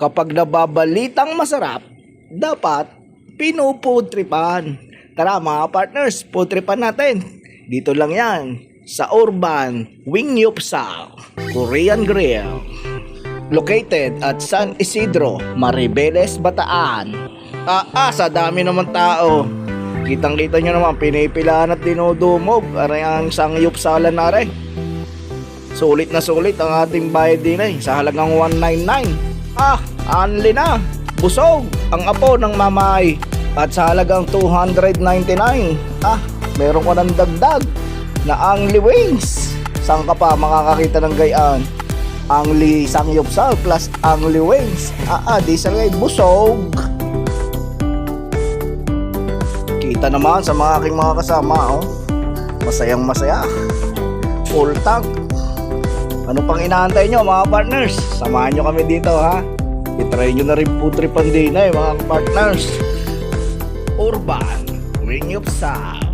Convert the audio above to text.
Kapag nababalitang masarap, dapat pinuputripan. Tara mga partners, putripan natin. Dito lang yan, sa Urban Wingyupsal Korean Grill. Located at San Isidro, Maribeles, Bataan. Sa dami naman tao. Kitang-kita nyo naman, pinipilaan at dinudumog. Aray ang sangyupsalan na rin. Sulit na sulit ang ating bayad din sa halagang 199. Anli na. Busog ang apo ng mamay. At sa halagang 299. Meron ka ng dagdag na Angli Wings. Saan ka pa makakakita ng gayaan? Angli Sangyupsal plus Angli Wings. Di sa ngay busog. Kita naman sa mga aking mga kasama, masayang masaya. Full tank. Ano pang inaantay nyo mga partners? Samahan nyo kami dito I-try nyo na rin putripan din mga partners. Urban Wingyupsal.